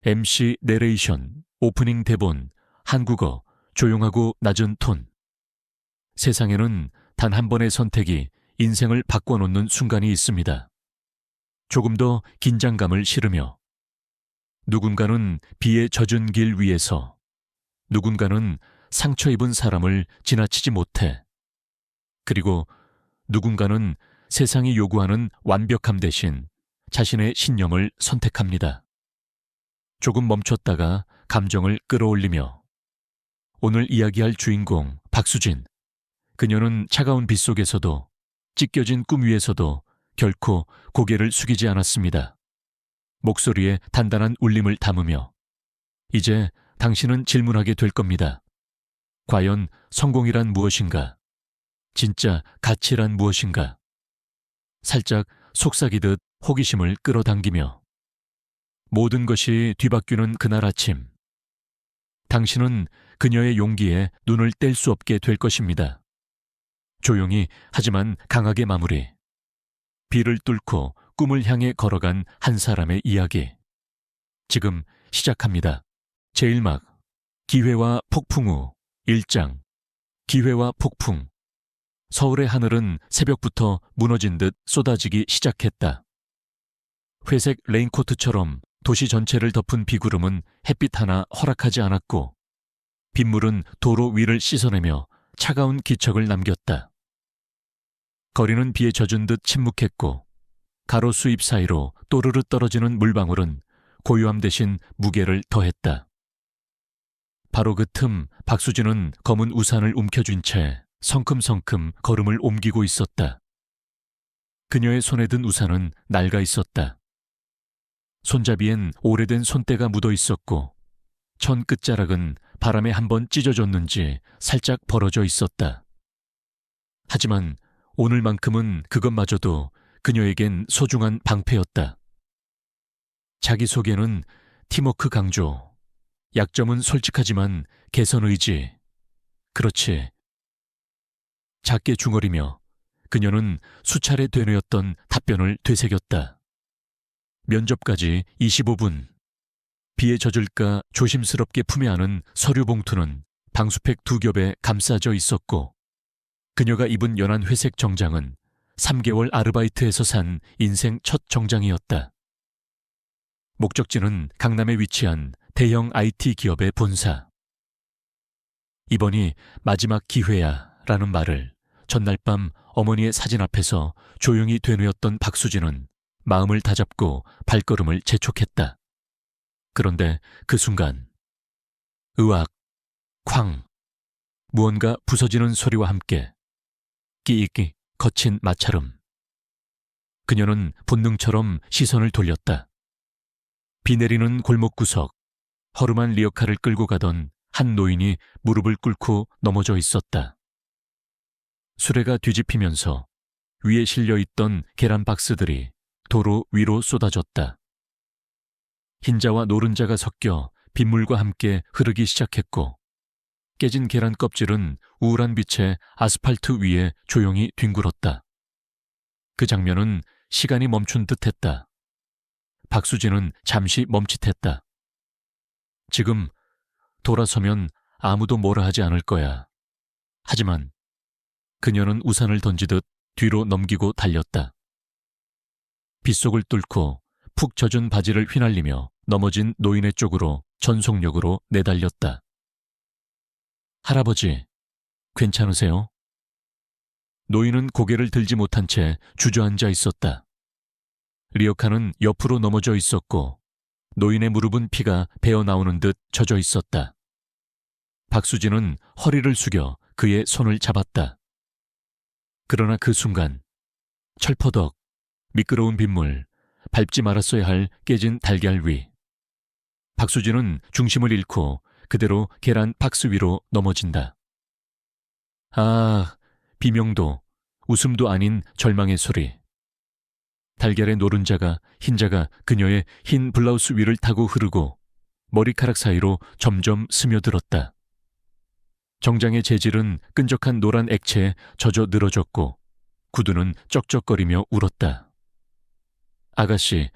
MC 내레이션, 오프닝 대본, 한국어, 조용하고 낮은 톤. 세상에는 단 한 번의 선택이 인생을 바꿔놓는 순간이 있습니다. 조금 더 긴장감을 실으며, 누군가는 비에 젖은 길 위에서, 누군가는 상처 입은 사람을 지나치지 못해, 그리고 누군가는 세상이 요구하는 완벽함 대신 자신의 신념을 선택합니다. 조금 멈췄다가 감정을 끌어올리며, 오늘 이야기할 주인공 박수진. 그녀는 차가운 빛 속에서도, 찢겨진 꿈 위에서도 결코 고개를 숙이지 않았습니다. 목소리에 단단한 울림을 담으며, 이제 당신은 질문하게 될 겁니다. 과연 성공이란 무엇인가? 진짜 가치란 무엇인가? 살짝 속삭이듯 호기심을 끌어당기며, 모든 것이 뒤바뀌는 그날 아침, 당신은 그녀의 용기에 눈을 뗄 수 없게 될 것입니다. 조용히 하지만 강하게 마무리. 비를 뚫고 꿈을 향해 걸어간 한 사람의 이야기. 지금 시작합니다. 제1막, 기회와 폭풍 후 1장. 기회와 폭풍. 서울의 하늘은 새벽부터 무너진 듯 쏟아지기 시작했다. 회색 레인코트처럼 도시 전체를 덮은 비구름은 햇빛 하나 허락하지 않았고, 빗물은 도로 위를 씻어내며 차가운 기척을 남겼다. 거리는 비에 젖은 듯 침묵했고, 가로수 잎 사이로 또르르 떨어지는 물방울은 고요함 대신 무게를 더했다. 바로 그 틈 박수진은 검은 우산을 움켜쥔 채 성큼성큼 걸음을 옮기고 있었다. 그녀의 손에 든 우산은 낡아 있었다. 손잡이엔 오래된 손때가 묻어 있었고, 천 끝자락은 바람에 한번 찢어졌는지 살짝 벌어져 있었다. 하지만 오늘만큼은 그것마저도 그녀에겐 소중한 방패였다. 자기소개는 팀워크 강조, 약점은 솔직하지만 개선 의지. 그렇지. 작게 중얼이며 그녀는 수차례 되뇌었던 답변을 되새겼다. 면접까지 25분. 비에 젖을까 조심스럽게 품에 안은 서류 봉투는 방수팩 2겹에 감싸져 있었고, 그녀가 입은 연한 회색 정장은 3개월 아르바이트에서 산 인생 첫 정장이었다. 목적지는 강남에 위치한 대형 IT 기업의 본사. 이번이 마지막 기회야 라는 말을 전날 밤 어머니의 사진 앞에서 조용히 되뇌었던 박수진은 마음을 다잡고 발걸음을 재촉했다. 그런데 그 순간, 으악, 쾅, 무언가 부서지는 소리와 함께 끼익끼 거친 마찰음. 그녀는 본능처럼 시선을 돌렸다. 비 내리는 골목 구석, 허름한 리어카를 끌고 가던 한 노인이 무릎을 꿇고 넘어져 있었다. 수레가 뒤집히면서 위에 실려있던 계란 박스들이 도로 위로 쏟아졌다. 흰자와 노른자가 섞여 빗물과 함께 흐르기 시작했고, 깨진 계란 껍질은 우울한 빛에 아스팔트 위에 조용히 뒹굴었다. 그 장면은 시간이 멈춘 듯했다. 박수진은 잠시 멈칫했다. 지금 돌아서면 아무도 뭐라 하지 않을 거야. 하지만 그녀는 우산을 던지듯 뒤로 넘기고 달렸다. 빗속을 뚫고 푹 젖은 바지를 휘날리며 넘어진 노인의 쪽으로 전속력으로 내달렸다. 할아버지, 괜찮으세요? 노인은 고개를 들지 못한 채 주저앉아 있었다. 리어카는 옆으로 넘어져 있었고, 노인의 무릎은 피가 배어나오는 듯 젖어 있었다. 박수진은 허리를 숙여 그의 손을 잡았다. 그러나 그 순간, 철퍼덕, 미끄러운 빗물, 밟지 말았어야 할 깨진 달걀 위. 박수진은 중심을 잃고 그대로 계란 박스 위로 넘어진다. 아, 비명도, 웃음도 아닌 절망의 소리. 달걀의 노른자가, 흰자가 그녀의 흰 블라우스 위를 타고 흐르고 머리카락 사이로 점점 스며들었다. 정장의 재질은 끈적한 노란 액체에 젖어 늘어졌고, 구두는 쩍쩍거리며 울었다. 아가씨,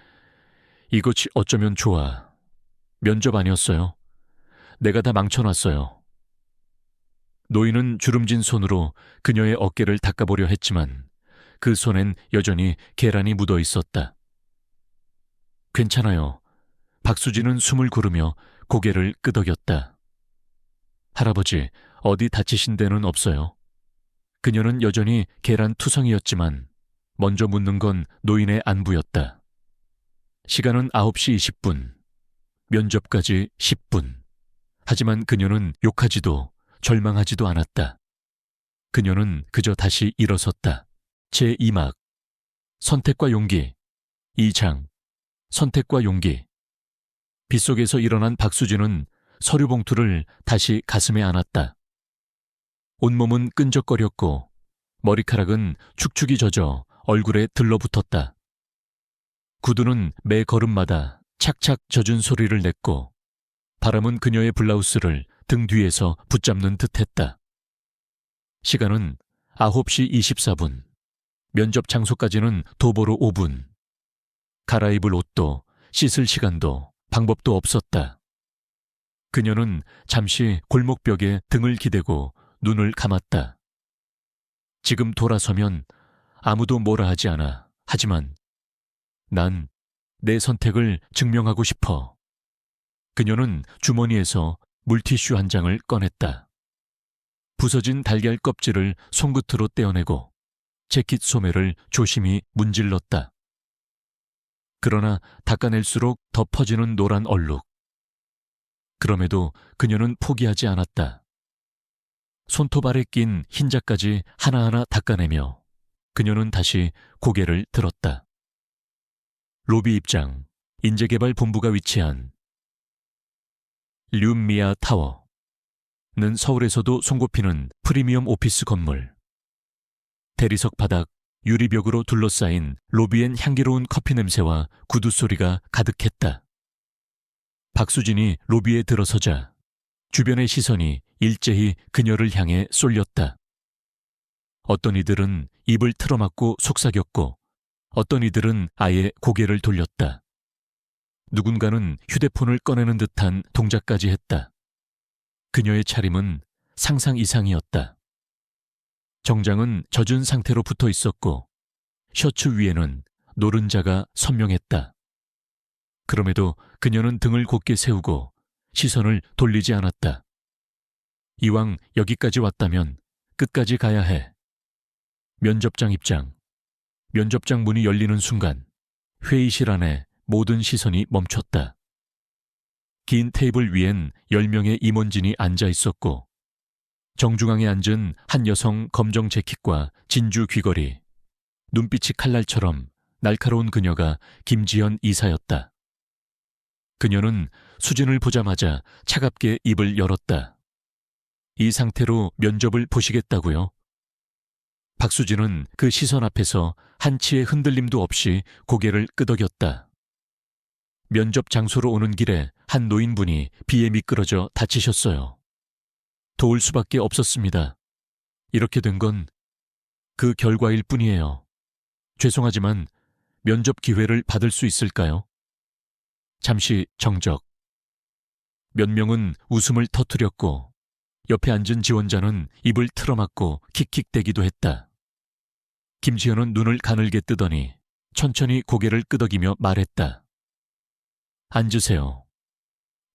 이것이 어쩌면 좋아. 면접 아니었어요. 내가 다 망쳐놨어요. 노인은 주름진 손으로 그녀의 어깨를 닦아보려 했지만 그 손엔 여전히 계란이 묻어 있었다. 괜찮아요. 박수진은 숨을 고르며 고개를 끄덕였다. 할아버지, 어디 다치신 데는 없어요? 그녀는 여전히 계란 투성이었지만 먼저 묻는 건 노인의 안부였다. 시간은 9시 20분. 면접까지 10분. 하지만 그녀는 욕하지도 절망하지도 않았다. 그녀는 그저 다시 일어섰다. 제2막. 선택과 용기. 2장. 선택과 용기. 빗속에서 일어난 박수진은 서류 봉투를 다시 가슴에 안았다. 온몸은 끈적거렸고 머리카락은 축축이 젖어 얼굴에 들러붙었다. 구두는 매 걸음마다 착착 젖은 소리를 냈고 바람은 그녀의 블라우스를 등 뒤에서 붙잡는 듯했다. 시간은 9시 24분. 면접 장소까지는 도보로 5분. 갈아입을 옷도 씻을 시간도 방법도 없었다. 그녀는 잠시 골목벽에 등을 기대고 눈을 감았다. 지금 돌아서면 아무도 뭐라 하지 않아. 하지만 난 내 선택을 증명하고 싶어. 그녀는 주머니에서 물티슈 한 장을 꺼냈다. 부서진 달걀 껍질을 손끝으로 떼어내고 재킷 소매를 조심히 문질렀다. 그러나 닦아낼수록 더 퍼지는 노란 얼룩. 그럼에도 그녀는 포기하지 않았다. 손톱알에 낀 흰자까지 하나하나 닦아내며 그녀는 다시 고개를 들었다. 로비 입장, 인재개발본부가 위치한 류미아 타워는 서울에서도 손꼽히는 프리미엄 오피스 건물. 대리석 바닥, 유리벽으로 둘러싸인 로비엔 향기로운 커피 냄새와 구두 소리가 가득했다. 박수진이 로비에 들어서자 주변의 시선이 일제히 그녀를 향해 쏠렸다. 어떤 이들은 입을 틀어막고 속삭였고 어떤 이들은 아예 고개를 돌렸다. 누군가는 휴대폰을 꺼내는 듯한 동작까지 했다. 그녀의 차림은 상상 이상이었다. 정장은 젖은 상태로 붙어 있었고 셔츠 위에는 노른자가 선명했다. 그럼에도 그녀는 등을 곧게 세우고 시선을 돌리지 않았다. 이왕 여기까지 왔다면 끝까지 가야 해. 면접장 입장. 면접장 문이 열리는 순간 회의실 안에 모든 시선이 멈췄다. 긴 테이블 위엔 10명의 임원진이 앉아 있었고 정중앙에 앉은 한 여성 검정 재킷과 진주 귀걸이, 눈빛이 칼날처럼 날카로운 그녀가 김지연 이사였다. 그녀는 수진을 보자마자 차갑게 입을 열었다. 이 상태로 면접을 보시겠다고요? 박수진은 그 시선 앞에서 한치의 흔들림도 없이 고개를 끄덕였다. 면접 장소로 오는 길에 한 노인분이 비에 미끄러져 다치셨어요. 도울 수밖에 없었습니다. 이렇게 된 건 그 결과일 뿐이에요. 죄송하지만 면접 기회를 받을 수 있을까요? 잠시 정적. 몇 명은 웃음을 터뜨렸고 옆에 앉은 지원자는 입을 틀어막고 킥킥대기도 했다. 김지현은 눈을 가늘게 뜨더니 천천히 고개를 끄덕이며 말했다. 앉으세요.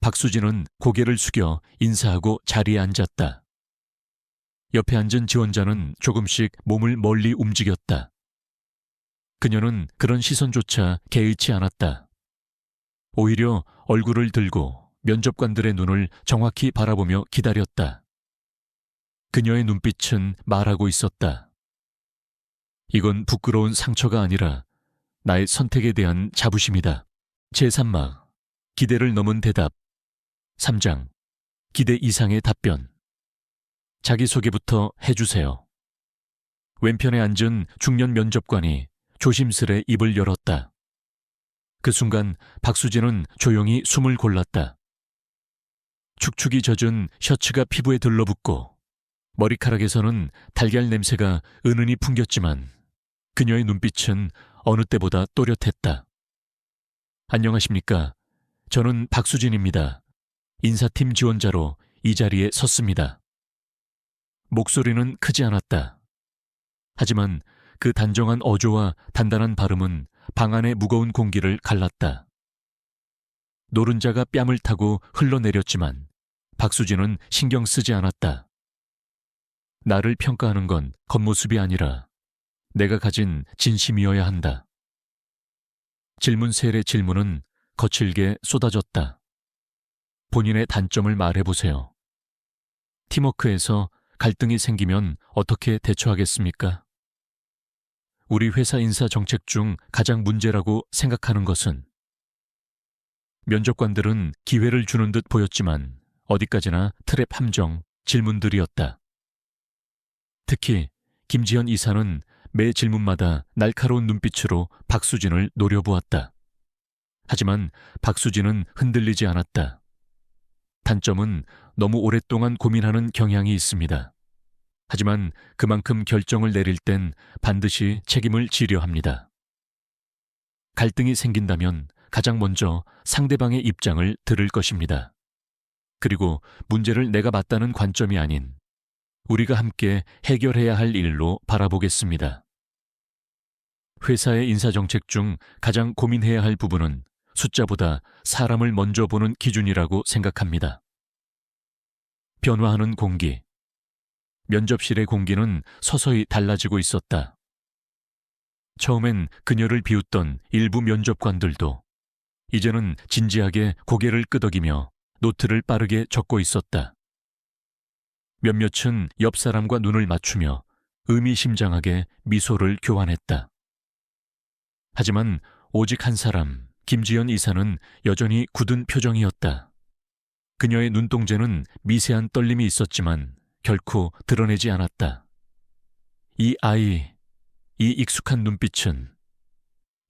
박수진은 고개를 숙여 인사하고 자리에 앉았다. 옆에 앉은 지원자는 조금씩 몸을 멀리 움직였다. 그녀는 그런 시선조차 개의치 않았다. 오히려 얼굴을 들고 면접관들의 눈을 정확히 바라보며 기다렸다. 그녀의 눈빛은 말하고 있었다. 이건 부끄러운 상처가 아니라 나의 선택에 대한 자부심이다. 제3막, 기대를 넘은 대답. 3장, 기대 이상의 답변. 자기소개부터 해주세요. 왼편에 앉은 중년 면접관이 조심스레 입을 열었다. 그 순간 박수진은 조용히 숨을 골랐다. 축축이 젖은 셔츠가 피부에 들러붙고 머리카락에서는 달걀 냄새가 은은히 풍겼지만 그녀의 눈빛은 어느 때보다 또렷했다. 안녕하십니까. 저는 박수진입니다. 인사팀 지원자로 이 자리에 섰습니다. 목소리는 크지 않았다. 하지만 그 단정한 어조와 단단한 발음은 방 안의 무거운 공기를 갈랐다. 노른자가 뺨을 타고 흘러내렸지만 박수진은 신경 쓰지 않았다. 나를 평가하는 건 겉모습이 아니라 내가 가진 진심이어야 한다. 질문 세례 질문은 거칠게 쏟아졌다. 본인의 단점을 말해보세요. 팀워크에서 갈등이 생기면 어떻게 대처하겠습니까? 우리 회사 인사 정책 중 가장 문제라고 생각하는 것은? 면접관들은 기회를 주는 듯 보였지만 어디까지나 트랩 함정 질문들이었다. 특히 김지현 이사는 매 질문마다 날카로운 눈빛으로 박수진을 노려보았다. 하지만 박수진은 흔들리지 않았다. 단점은 너무 오랫동안 고민하는 경향이 있습니다. 하지만 그만큼 결정을 내릴 땐 반드시 책임을 지려 합니다. 갈등이 생긴다면 가장 먼저 상대방의 입장을 들을 것입니다. 그리고 문제를 내가 맞다는 관점이 아닌 우리가 함께 해결해야 할 일로 바라보겠습니다. 회사의 인사정책 중 가장 고민해야 할 부분은 숫자보다 사람을 먼저 보는 기준이라고 생각합니다. 변화하는 공기. 면접실의 공기는 서서히 달라지고 있었다. 처음엔 그녀를 비웃던 일부 면접관들도 이제는 진지하게 고개를 끄덕이며 노트를 빠르게 적고 있었다. 몇몇은 옆 사람과 눈을 맞추며 의미심장하게 미소를 교환했다. 하지만 오직 한 사람, 김지연 이사는 여전히 굳은 표정이었다. 그녀의 눈동자는 미세한 떨림이 있었지만 결코 드러내지 않았다. 이 익숙한 눈빛은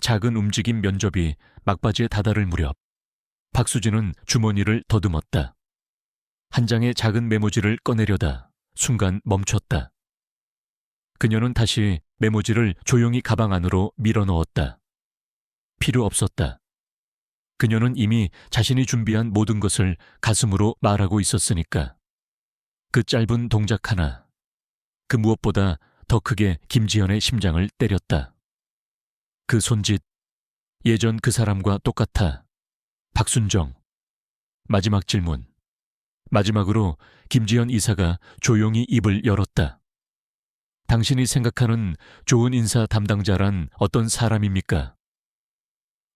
작은 움직임 면접이 막바지에 다다를 무렵 박수진은 주머니를 더듬었다. 한 장의 작은 메모지를 꺼내려다 순간 멈췄다. 그녀는 다시 메모지를 조용히 가방 안으로 밀어넣었다. 필요 없었다. 그녀는 이미 자신이 준비한 모든 것을 가슴으로 말하고 있었으니까. 그 짧은 동작 하나, 그 무엇보다 더 크게 김지연의 심장을 때렸다. 그 손짓, 예전 그 사람과 똑같아. 박순정. 마지막 질문. 마지막으로 김지연 이사가 조용히 입을 열었다. 당신이 생각하는 좋은 인사 담당자란 어떤 사람입니까?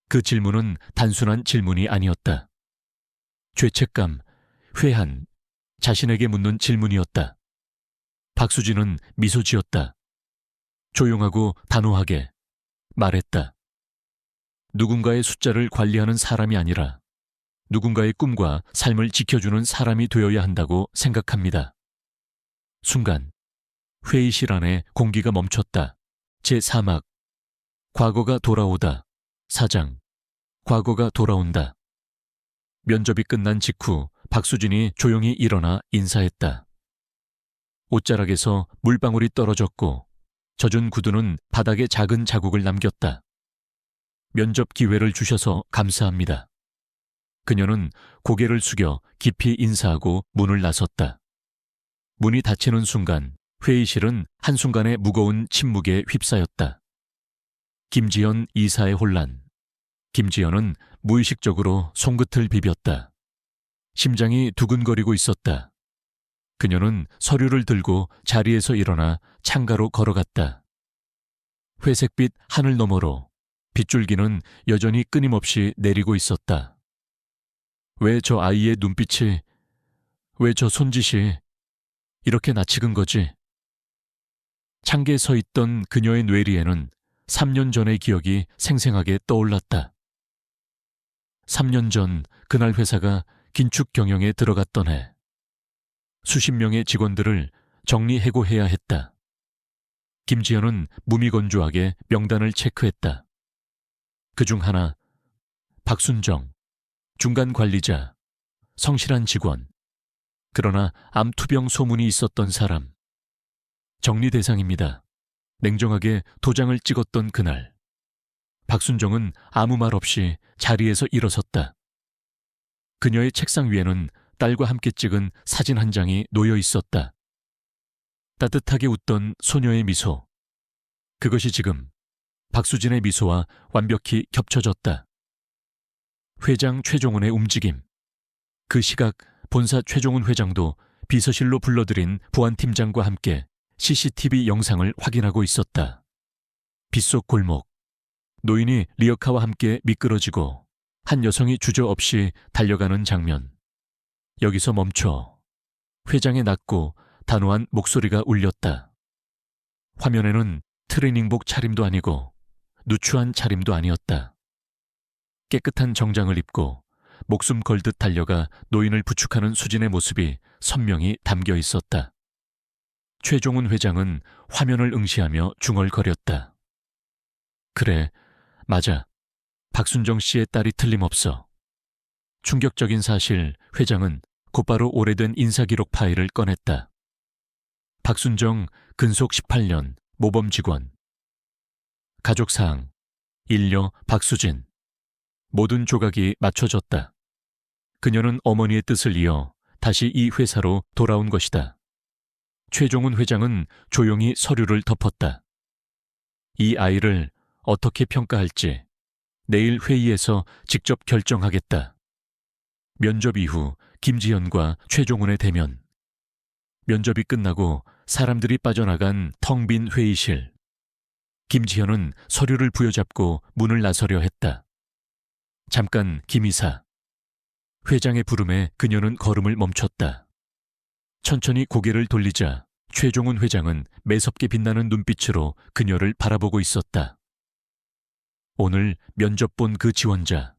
그 질문은 단순한 질문이 아니었다. 죄책감, 회한, 자신에게 묻는 질문이었다. 박수진은 미소 지었다. 조용하고 단호하게 말했다. 누군가의 숫자를 관리하는 사람이 아니라 누군가의 꿈과 삶을 지켜주는 사람이 되어야 한다고 생각합니다. 순간 회의실 안에 공기가 멈췄다. 제3막 과거가 돌아오다. 4장 과거가 돌아온다. 면접이 끝난 직후 박수진이 조용히 일어나 인사했다. 옷자락에서 물방울이 떨어졌고 젖은 구두는 바닥에 작은 자국을 남겼다. 면접 기회를 주셔서 감사합니다. 그녀는 고개를 숙여 깊이 인사하고 문을 나섰다. 문이 닫히는 순간 회의실은 한순간에 무거운 침묵에 휩싸였다. 김지연 이사의 혼란. 김지연은 무의식적으로 손끝을 비볐다. 심장이 두근거리고 있었다. 그녀는 서류를 들고 자리에서 일어나 창가로 걸어갔다. 회색빛 하늘 너머로 빗줄기는 여전히 끊임없이 내리고 있었다. 왜 저 아이의 눈빛이, 왜 저 손짓이 이렇게 낯익은 거지? 창가에 서 있던 그녀의 뇌리에는 3년 전의 기억이 생생하게 떠올랐다. 3년 전 그날 회사가 긴축 경영에 들어갔던 해. 수십 명의 직원들을 정리해고해야 했다. 김지연은 무미건조하게 명단을 체크했다. 그중 하나, 박순정, 중간 관리자, 성실한 직원. 그러나 암투병 소문이 있었던 사람. 정리 대상입니다. 냉정하게 도장을 찍었던 그날. 박순정은 아무 말 없이 자리에서 일어섰다. 그녀의 책상 위에는 딸과 함께 찍은 사진 한 장이 놓여 있었다. 따뜻하게 웃던 소녀의 미소. 그것이 지금 박수진의 미소와 완벽히 겹쳐졌다. 회장 최종훈의 움직임. 그 시각 본사 최종훈 회장도 비서실로 불러들인 보안팀장과 함께 CCTV 영상을 확인하고 있었다. 빗속 골목. 노인이 리어카와 함께 미끄러지고 한 여성이 주저없이 달려가는 장면. 여기서 멈춰. 회장의 낮고 단호한 목소리가 울렸다. 화면에는 트레이닝복 차림도 아니고 누추한 차림도 아니었다. 깨끗한 정장을 입고 목숨 걸듯 달려가 노인을 부축하는 수진의 모습이 선명히 담겨 있었다. 최종훈 회장은 화면을 응시하며 중얼거렸다. 그래, 맞아. 박순정 씨의 딸이 틀림없어. 충격적인 사실, 회장은 곧바로 오래된 인사기록 파일을 꺼냈다. 박순정 근속 18년 모범 직원. 가족사항, 일녀 박수진. 모든 조각이 맞춰졌다. 그녀는 어머니의 뜻을 이어 다시 이 회사로 돌아온 것이다. 최종훈 회장은 조용히 서류를 덮었다. 이 아이를 어떻게 평가할지 내일 회의에서 직접 결정하겠다. 면접 이후 김지현과 최종훈의 대면. 면접이 끝나고 사람들이 빠져나간 텅 빈 회의실. 김지현은 서류를 부여잡고 문을 나서려 했다. 잠깐, 김 이사. 회장의 부름에 그녀는 걸음을 멈췄다. 천천히 고개를 돌리자 최종훈 회장은 매섭게 빛나는 눈빛으로 그녀를 바라보고 있었다. 오늘 면접 본 그 지원자.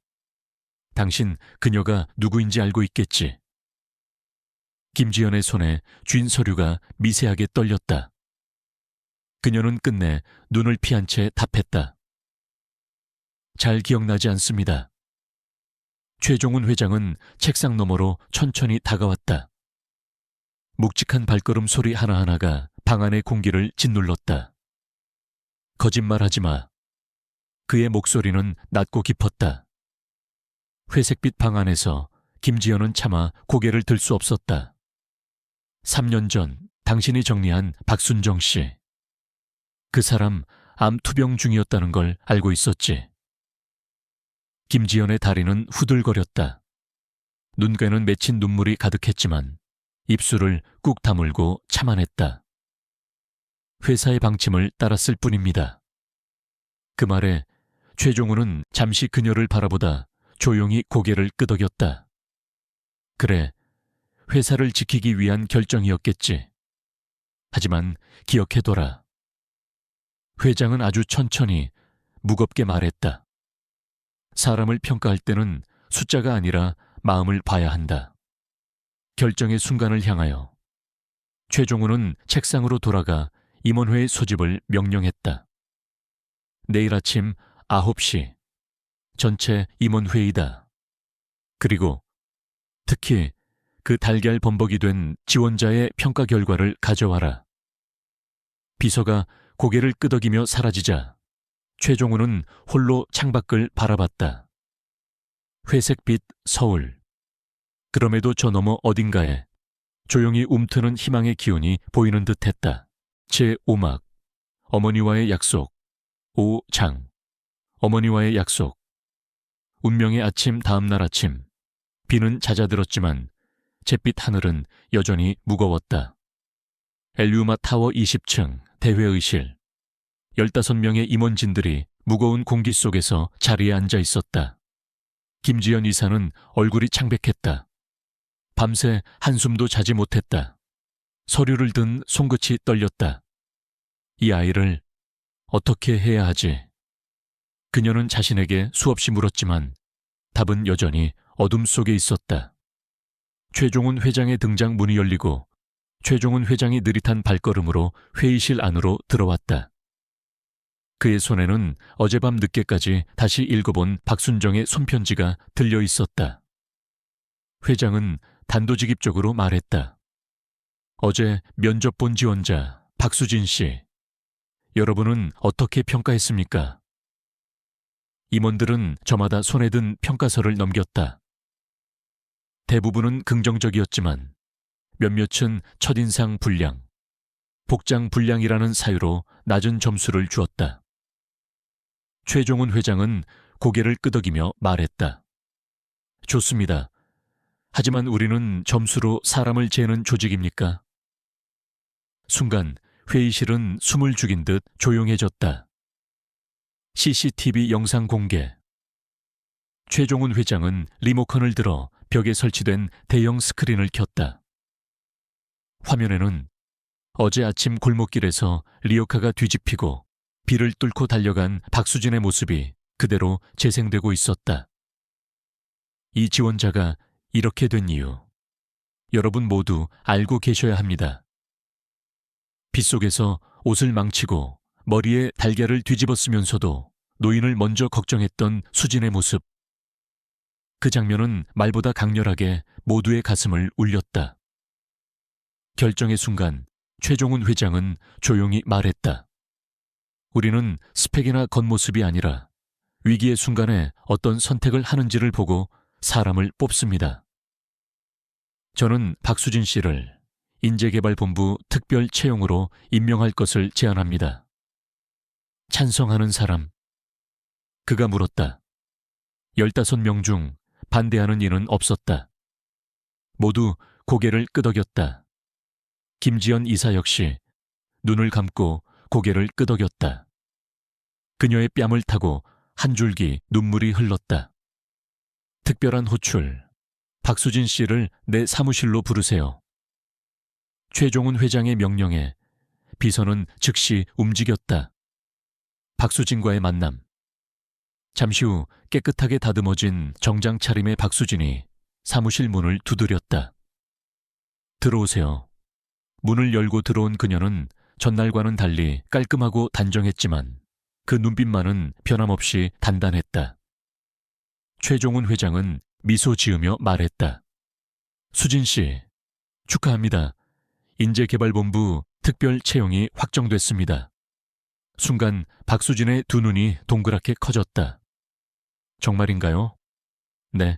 당신 그녀가 누구인지 알고 있겠지. 김지연의 손에 쥔 서류가 미세하게 떨렸다. 그녀는 끝내 눈을 피한 채 답했다. 잘 기억나지 않습니다. 최종훈 회장은 책상 너머로 천천히 다가왔다. 묵직한 발걸음 소리 하나하나가 방 안의 공기를 짓눌렀다. 거짓말하지 마. 그의 목소리는 낮고 깊었다. 회색빛 방 안에서 김지연은 차마 고개를 들 수 없었다. 3년 전 당신이 정리한 박순정 씨. 그 사람 암 투병 중이었다는 걸 알고 있었지. 김지연의 다리는 후들거렸다. 눈가에는 맺힌 눈물이 가득했지만 입술을 꾹 다물고 참아냈다. 회사의 방침을 따랐을 뿐입니다. 그 말에 최종훈은 잠시 그녀를 바라보다 조용히 고개를 끄덕였다. 그래, 회사를 지키기 위한 결정이었겠지. 하지만 기억해둬라. 회장은 아주 천천히 무겁게 말했다. 사람을 평가할 때는 숫자가 아니라 마음을 봐야 한다. 결정의 순간을 향하여. 최종훈은 책상으로 돌아가 임원회의 소집을 명령했다. 내일 아침 9시 전체 임원회의다. 그리고 특히 그 달걀 범벅이 된 지원자의 평가 결과를 가져와라. 비서가 고개를 끄덕이며 사라지자 최종훈은 홀로 창밖을 바라봤다. 회색빛 서울. 그럼에도 저 너머 어딘가에 조용히 움트는 희망의 기운이 보이는 듯했다. 제5막. 어머니와의 약속. 5장. 어머니와의 약속. 운명의 아침 다음 날 아침. 비는 잦아들었지만 잿빛 하늘은 여전히 무거웠다. 엘류마 타워 20층 대회의실. 15명의 임원진들이 무거운 공기 속에서 자리에 앉아 있었다. 김지연 이사는 얼굴이 창백했다. 밤새 한숨도 자지 못했다. 서류를 든 손끝이 떨렸다. 이 아이를 어떻게 해야 하지? 그녀는 자신에게 수없이 물었지만 답은 여전히 어둠 속에 있었다. 최종훈 회장의 등장 문이 열리고 최종훈 회장이 느릿한 발걸음으로 회의실 안으로 들어왔다. 그의 손에는 어젯밤 늦게까지 다시 읽어본 박순정의 손편지가 들려 있었다. 회장은 단도직입적으로 말했다. 어제 면접 본 지원자 박수진 씨. 여러분은 어떻게 평가했습니까? 임원들은 저마다 손에 든 평가서를 넘겼다. 대부분은 긍정적이었지만 몇몇은 첫인상 불량, 복장 불량이라는 사유로 낮은 점수를 주었다. 최종훈 회장은 고개를 끄덕이며 말했다. 좋습니다. 하지만 우리는 점수로 사람을 재는 조직입니까? 순간 회의실은 숨을 죽인 듯 조용해졌다. CCTV 영상 공개. 최종훈 회장은 리모컨을 들어 벽에 설치된 대형 스크린을 켰다. 화면에는 어제 아침 골목길에서 리어카가 뒤집히고 비를 뚫고 달려간 박수진의 모습이 그대로 재생되고 있었다. 이 지원자가 이렇게 된 이유, 여러분 모두 알고 계셔야 합니다. 빗속에서 옷을 망치고 머리에 달걀을 뒤집어 쓰면서도 노인을 먼저 걱정했던 수진의 모습. 그 장면은 말보다 강렬하게 모두의 가슴을 울렸다. 결정의 순간 최종훈 회장은 조용히 말했다. 우리는 스펙이나 겉모습이 아니라 위기의 순간에 어떤 선택을 하는지를 보고 사람을 뽑습니다. 저는 박수진 씨를 인재개발본부 특별 채용으로 임명할 것을 제안합니다. 찬성하는 사람. 그가 물었다. 15명 중 반대하는 이는 없었다. 모두 고개를 끄덕였다. 김지연 이사 역시 눈을 감고 고개를 끄덕였다. 그녀의 뺨을 타고 한 줄기 눈물이 흘렀다. 특별한 호출. 박수진 씨를 내 사무실로 부르세요. 최종훈 회장의 명령에 비서는 즉시 움직였다. 박수진과의 만남. 잠시 후 깨끗하게 다듬어진 정장 차림의 박수진이 사무실 문을 두드렸다. 들어오세요. 문을 열고 들어온 그녀는 전날과는 달리 깔끔하고 단정했지만 그 눈빛만은 변함없이 단단했다. 최종훈 회장은 미소 지으며 말했다. 수진 씨, 축하합니다. 인재개발본부 특별 채용이 확정됐습니다. 순간 박수진의 두 눈이 동그랗게 커졌다. 정말인가요? 네.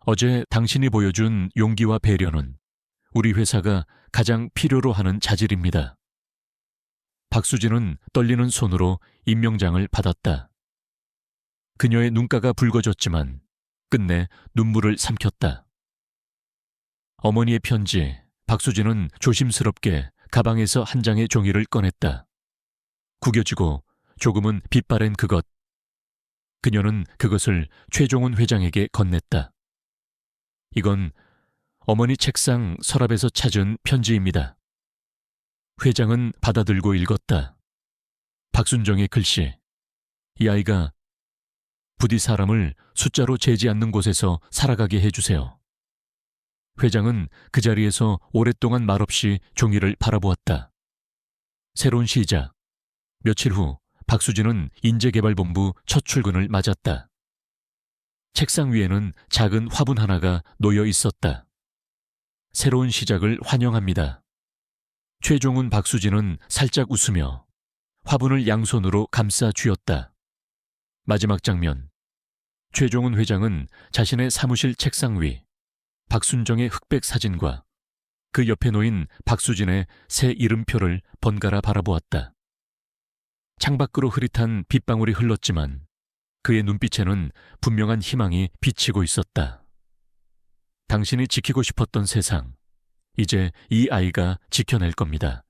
어제 당신이 보여준 용기와 배려는 우리 회사가 가장 필요로 하는 자질입니다. 박수진은 떨리는 손으로 임명장을 받았다. 그녀의 눈가가 붉어졌지만 끝내 눈물을 삼켰다. 어머니의 편지. 박수진은 조심스럽게 가방에서 한 장의 종이를 꺼냈다. 구겨지고 조금은 빛바랜 그것. 그녀는 그것을 최종훈 회장에게 건넸다. 이건 어머니 책상 서랍에서 찾은 편지입니다. 회장은 받아들고 읽었다. 박순정의 글씨. 이 아이가 부디 사람을 숫자로 재지 않는 곳에서 살아가게 해주세요. 회장은 그 자리에서 오랫동안 말없이 종이를 바라보았다. 새로운 시작. 며칠 후 박수진은 인재개발본부 첫 출근을 맞았다. 책상 위에는 작은 화분 하나가 놓여 있었다. 새로운 시작을 환영합니다. 최종훈 박수진은 살짝 웃으며 화분을 양손으로 감싸 쥐었다. 마지막 장면. 최종훈 회장은 자신의 사무실 책상 위 박순정의 흑백 사진과 그 옆에 놓인 박수진의 새 이름표를 번갈아 바라보았다. 창밖으로 흐릿한 빗방울이 흘렀지만 그의 눈빛에는 분명한 희망이 비치고 있었다. 당신이 지키고 싶었던 세상, 이제 이 아이가 지켜낼 겁니다.